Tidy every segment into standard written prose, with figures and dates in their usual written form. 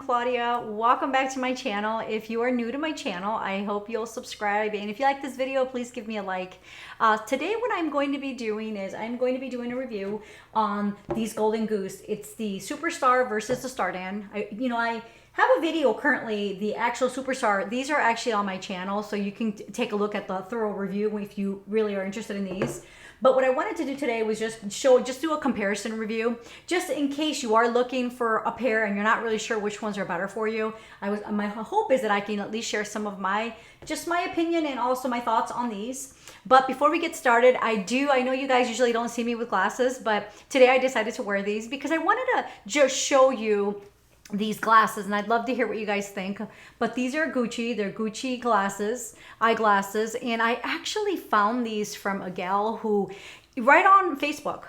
Claudia. Welcome back to my channel. If you are new to my channel, I hope you'll subscribe. And if you like this video, please give me a like. Today what I'm going to be doing is I'm going to be doing a review on these Golden Goose. It's the Superstar versus the Stardan. I have a video currently, the actual Superstar. These are actually on my channel, so you can take a look at the thorough review if you really are interested in these. But what I wanted to do today was just do a comparison review, just in case you are looking for a pair and you're not really sure which ones are better for you. My hope is that I can at least share some of my opinion and also my thoughts on these. But before we get started, I know you guys usually don't see me with glasses, but today I decided to wear these because I wanted to just show you these glasses, and I'd love to hear what you guys think. But these are Gucci. They're Gucci glasses, eyeglasses, and I actually found these from a gal who, right on Facebook.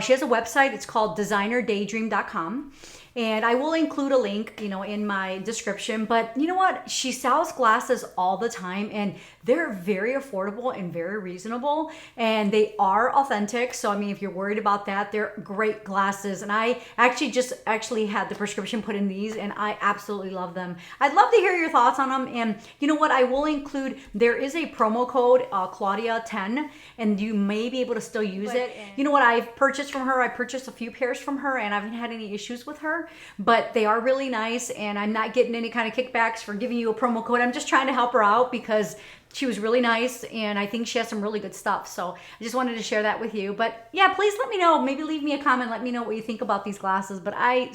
She has a website. It's called designerdaydream.com. And I will include a link, in my description. But you know what? She sells glasses all the time, and they're very affordable and very reasonable, and they are authentic. So, I mean, if you're worried about that, they're great glasses. And I actually had the prescription put in these, and I absolutely love them. I'd love to hear your thoughts on them. And you know what? I will include, there is a promo code, Claudia10, and you may be able to still use it. You know what? I've purchased from her. I purchased a few pairs from her, and I haven't had any issues with her. But they are really nice, and I'm not getting any kind of kickbacks for giving you a promo code. I'm just trying to help her out because she was really nice, and I think she has some really good stuff. So I just wanted to share that with you. But yeah, please let me know. Maybe leave me a comment. Let me know what you think about these glasses. But I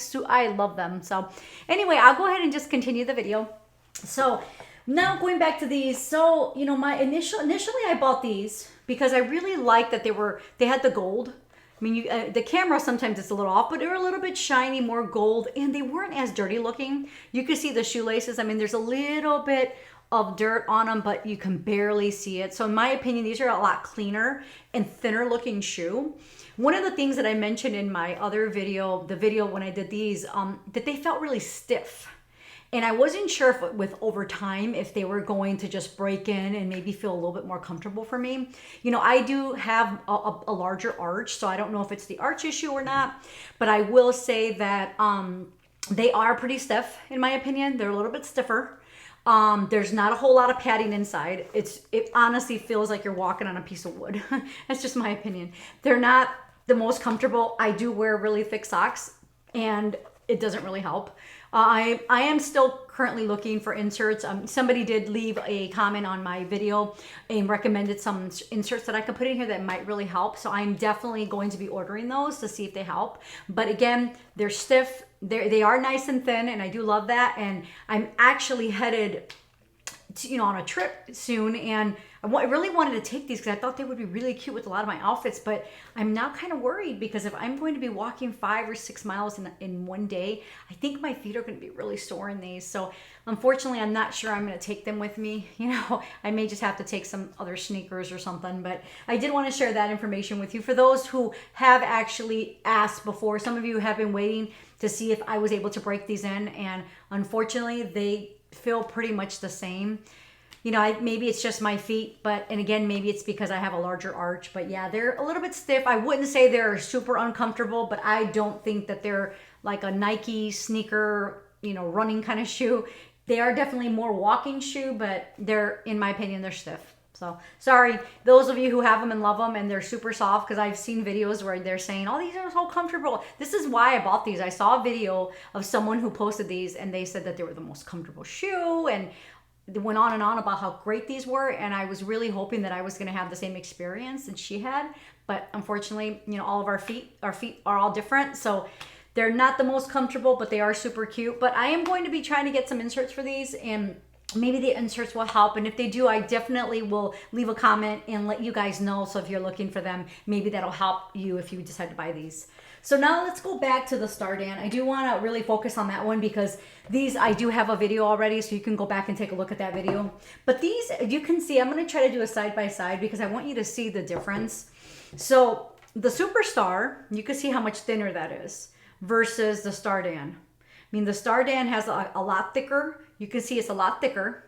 love them. So anyway, I'll go ahead and just continue the video. So now going back to these. So, initially I bought these because I really liked that they had the gold. I mean, the camera sometimes it's a little off, but they were a little bit shiny, more gold, and they weren't as dirty looking. You could see the shoelaces. I mean, there's a little bit of dirt on them, but you can barely see it. So in my opinion, these are a lot cleaner and thinner looking shoe. One of the things that I mentioned in my other video, the video when I did these, that they felt really stiff. And I wasn't sure if with over time, if they were going to just break in and maybe feel a little bit more comfortable for me. I do have a larger arch, so I don't know if it's the arch issue or not, but I will say that they are pretty stiff, in my opinion. They're a little bit stiffer. There's not a whole lot of padding inside. It honestly feels like you're walking on a piece of wood. That's just my opinion. They're not the most comfortable. I do wear really thick socks, and it doesn't really help. I am still currently looking for inserts. Somebody did leave a comment on my video and recommended some inserts that I could put in here that might really help. So I'm definitely going to be ordering those to see if they help. But again, they're stiff. They are nice and thin, and I do love that. And I'm actually headed to, on a trip soon, and I really wanted to take these because I thought they would be really cute with a lot of my outfits. But I'm now kind of worried because if I'm going to be walking 5 or 6 miles in one day, I think my feet are going to be really sore in these. So unfortunately, I'm not sure I'm going to take them with me. I may just have to take some other sneakers or something. But I did want to share that information with you. For those who have actually asked before, some of you have been waiting to see if I was able to break these in, and unfortunately, they feel pretty much the same. Maybe it's just my feet, and again, maybe it's because I have a larger arch, but yeah, they're a little bit stiff. I wouldn't say they're super uncomfortable, but I don't think that they're like a Nike sneaker, running kind of shoe. They are definitely more walking shoe, but in my opinion, they're stiff. So sorry, those of you who have them and love them and they're super soft, because I've seen videos where they're saying, oh, these are so comfortable. This is why I bought these. I saw a video of someone who posted these, and they said that they were the most comfortable shoe, and they went on and on about how great these were. And I was really hoping that I was going to have the same experience that she had. But unfortunately, all of our feet are all different. So they're not the most comfortable, but they are super cute. But I am going to be trying to get some inserts for these, and maybe the inserts will help. And if they do, I definitely will leave a comment and let you guys know. So if you're looking for them, maybe that'll help you if you decide to buy these. So now let's go back to the Stardan. I do want to really focus on that one because these, I do have a video already, so you can go back and take a look at that video. But these, you can see, I'm going to try to do a side by side because I want you to see the difference. So the Superstar, you can see how much thinner that is versus the Stardan. I mean, the Stardan has a lot thicker. You can see it's a lot thicker.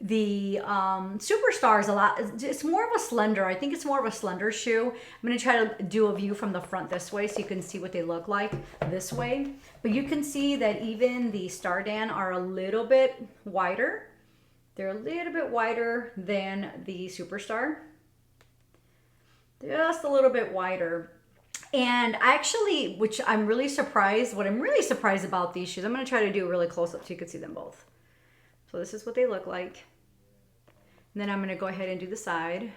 The Superstar is a lot, it's more of a slender, I think it's more of a slender shoe. I'm going to try to do a view from the front this way so you can see what they look like this way. But you can see that even the Stardan are a little bit wider. They're a little bit wider than the Superstar. Just a little bit wider. And actually, which I'm really surprised, what I'm really surprised about these shoes, I'm going to try to do a really close up so you can see them both. So this is what they look like. And then I'm going to go ahead and do the side.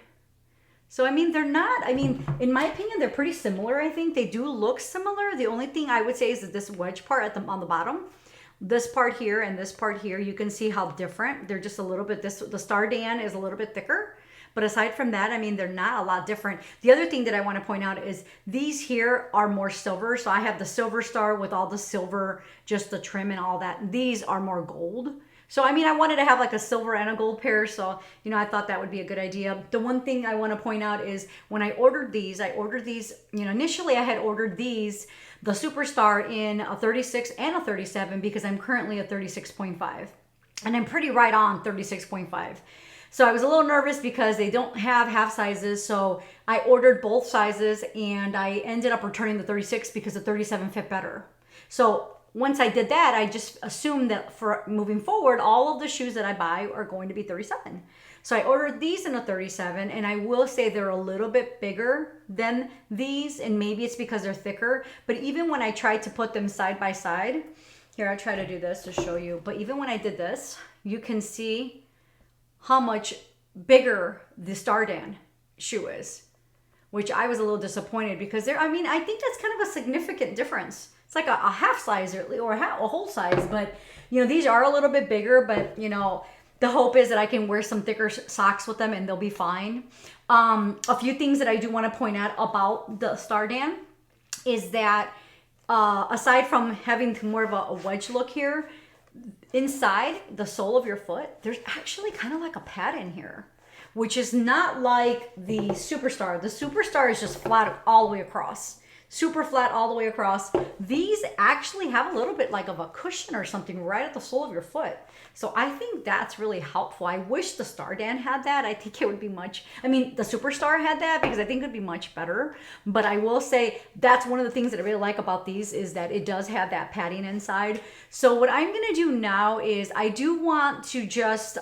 So, I mean, they're not, I mean, in my opinion, they're pretty similar. I think they do look similar. The only thing I would say is that this wedge part at on the bottom, this part here and this part here, you can see how different. They're just a little bit, the Stardan is a little bit thicker. But aside from that, I mean, they're not a lot different. The other thing that I want to point out is these here are more silver. So I have the Silver Star with all the silver, just the trim and all that. These are more gold. So, I mean, I wanted to have like a silver and a gold pair. So, you know, I thought that would be a good idea. The one thing I want to point out is when I ordered these, you know, initially I had ordered these, the Superstar in a 36 and a 37 because I'm currently a 36.5. And I'm pretty right on 36.5. So I was a little nervous because they don't have half sizes. So I ordered both sizes and I ended up returning the 36 because the 37 fit better. So once I did that, I just assumed that for moving forward, all of the shoes that I buy are going to be 37. So I ordered these in a 37, and I will say they're a little bit bigger than these, and maybe it's because they're thicker. But even when I tried to put them side by side, here, I'll try to do this to show you. But even when I did this, you can see how much bigger the Stardan shoe is, which I was a little disappointed because I mean, I think that's kind of a significant difference. It's like a half size or a whole size, but you know, these are a little bit bigger, but you know, the hope is that I can wear some thicker socks with them and they'll be fine. A few things that I do want to point out about the Stardan is that aside from having more of a wedge look here, inside the sole of your foot, there's actually kind of like a pad in here, which is not like the Superstar. The Superstar is just flat all the way across. Super flat all the way across. These actually have a little bit like of a cushion or something right at the sole of your foot. So I think that's really helpful. I wish the Stardan had that. I think it would be I mean, the Superstar had that because I think it would be much better. But I will say that's one of the things that I really like about these is that it does have that padding inside. So what I'm going to do now is I do want to just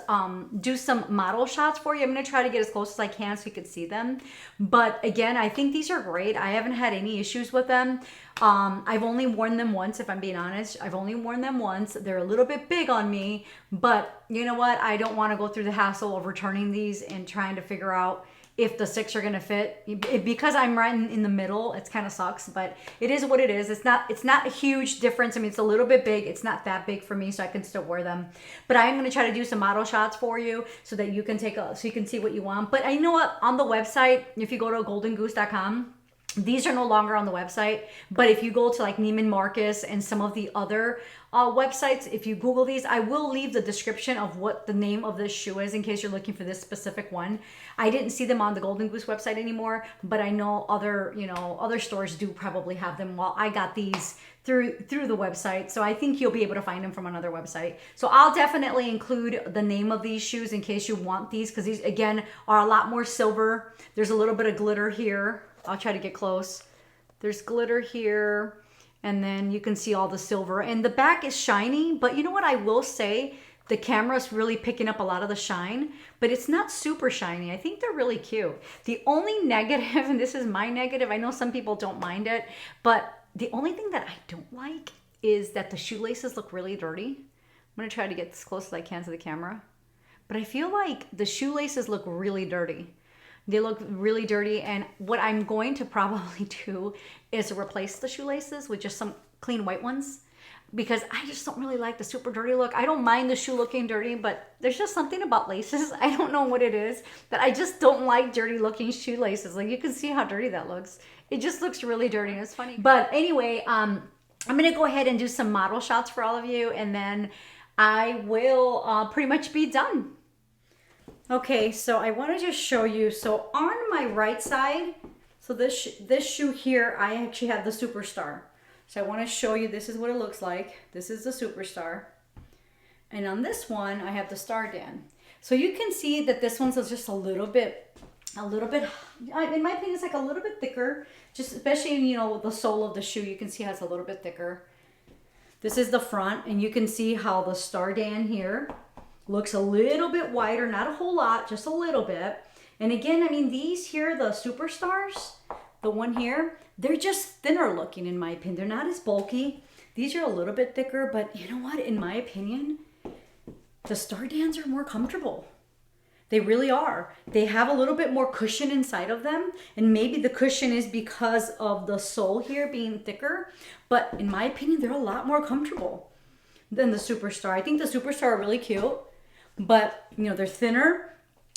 do some model shots for you. I'm going to try to get as close as I can so you can see them. But again, I think these are great. I haven't had any issues with them. I've only worn them once, if I'm being honest. I've only worn them once. They're a little bit big on me, but you know what? I don't want to go through the hassle of returning these and trying to figure out if the 6 are going to fit. Because I'm right in the middle, it kind of sucks, but it is what it is. It's not a huge difference. I mean, it's a little bit big. It's not that big for me, so I can still wear them. But I'm going to try to do some model shots for you so that you can so you can see what you want. But I know what, on the website, if you go to goldengoose.com, these are no longer on the website, but if you go to like Neiman Marcus and some of the other websites, if you Google these, I will leave the description of what the name of this shoe is in case you're looking for this specific one. I didn't see them on the Golden Goose website anymore, but I know other stores do probably have them. Well, I got these through the website, so I think you'll be able to find them from another website. So I'll definitely include the name of these shoes in case you want these, because these again are a lot more silver. There's a little bit of glitter here. I'll try to get close. There's glitter here, and then you can see all the silver, and the back is shiny, but you know what I will say? The camera's really picking up a lot of the shine, but it's not super shiny. I think they're really cute. The only negative, and this is my negative, I know some people don't mind it, but the only thing that I don't like is that the shoelaces look really dirty. I'm gonna try to get as close as I can to the camera, but I feel like the shoelaces look really dirty. They look really dirty, and what I'm going to probably do is replace the shoelaces with just some clean white ones, because I just don't really like the super dirty look. I don't mind the shoe looking dirty, but there's just something about laces, I don't know what it is, that I just don't like dirty looking shoelaces. Like, you can see how dirty that looks. It just looks really dirty, and it's funny. But anyway, I'm gonna go ahead and do some model shots for all of you, and then I will pretty much be done. Okay, so I want to just show you. So on my right side, so this shoe here, I actually have the Superstar. So I want to show you, this is what it looks like. This is the Superstar. And on this one, I have the Stardan. So you can see that this one's just a little bit, in my opinion, it's like a little bit thicker, just especially in, you know, the sole of the shoe, you can see how it's a little bit thicker. This is the front, and you can see how the Stardan here looks a little bit wider, not a whole lot, just a little bit. And again, I mean, these here, the Superstars, the one here, they're just thinner looking in my opinion. They're not as bulky. These are a little bit thicker, but you know what? In my opinion, the Stardans are more comfortable. They really are. They have a little bit more cushion inside of them, and maybe the cushion is because of the sole here being thicker, but in my opinion, they're a lot more comfortable than the Superstar. I think the Superstar are really cute, but you know, they're thinner.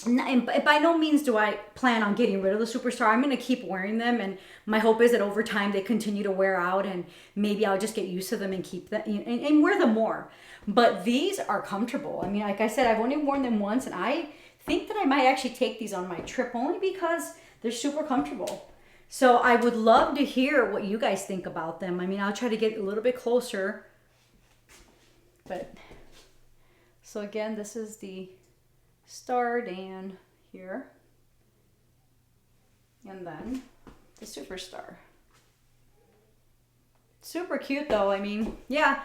And by no means do I plan on getting rid of the Superstar. I'm going to keep wearing them, and my hope is that over time they continue to wear out, and maybe I'll just get used to them and keep them and wear them more. But these are comfortable. I mean, like I said, I've only worn them once, and I think that I might actually take these on my trip only because they're super comfortable. So I would love to hear what you guys think about them. I mean, I'll try to get a little bit closer. But so again, this is the Stardan here, and then the Superstar. Super cute though. I mean, yeah.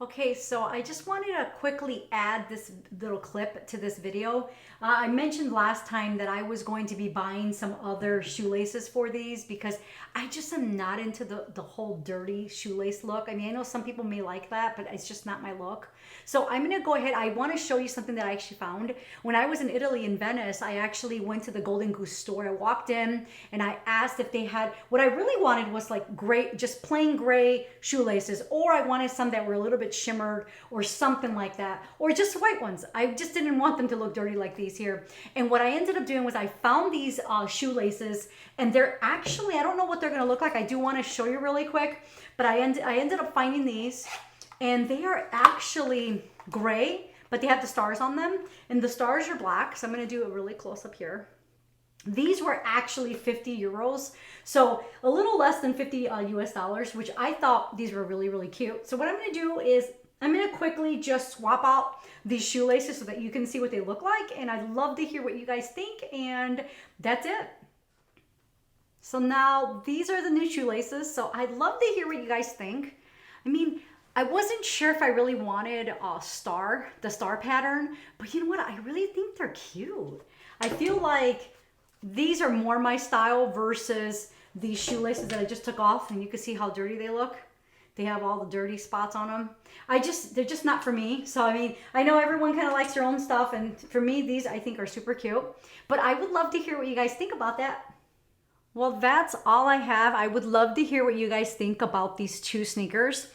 Okay, so I just wanted to quickly add this little clip to this video. I mentioned last time that I was going to be buying some other shoelaces for these because I just am not into the whole dirty shoelace look. I mean, I know some people may like that, but it's just not my look. So I'm gonna go ahead, I wanna show you something that I actually found. When I was in Italy, in Venice, I actually went to the Golden Goose store. I walked in and I asked if they had, what I really wanted was like gray, just plain gray shoelaces, or I wanted some that were a little bit shimmered or something like that, or just white ones. I just didn't want them to look dirty like these here. And what I ended up doing was I found these shoelaces, and they're actually, I don't know what they're gonna look like. I do wanna show you really quick, but I ended up finding these, and they are actually gray, but they have the stars on them, and the stars are black. So I'm gonna do it really close up here. These were actually 50 euros, so a little less than 50 US dollars, which I thought these were really, really cute. So what I'm gonna do is I'm gonna quickly just swap out these shoelaces so that you can see what they look like, and I'd love to hear what you guys think, and that's it. So now these are the new shoelaces, so I'd love to hear what you guys think. I mean, I wasn't sure if I really wanted the star pattern, but you know what? I really think they're cute. I feel like these are more my style versus these shoelaces that I just took off, and you can see how dirty they look. They have all the dirty spots on them. They're just not for me. So, I mean, I know everyone kind of likes their own stuff, and for me, these I think are super cute. But I would love to hear what you guys think about that. Well, that's all I have. I would love to hear what you guys think about these two sneakers.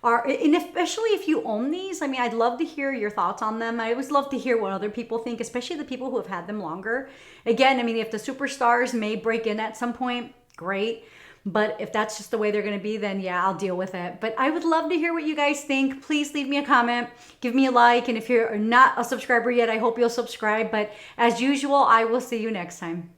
And especially if you own these, I mean, I'd love to hear your thoughts on them. I always love to hear what other people think, especially the people who have had them longer. Again, I mean, if the Superstars may break in at some point, great. But if that's just the way they're going to be, then yeah, I'll deal with it. But I would love to hear what you guys think. Please leave me a comment, give me a like. And if you're not a subscriber yet, I hope you'll subscribe. But as usual, I will see you next time.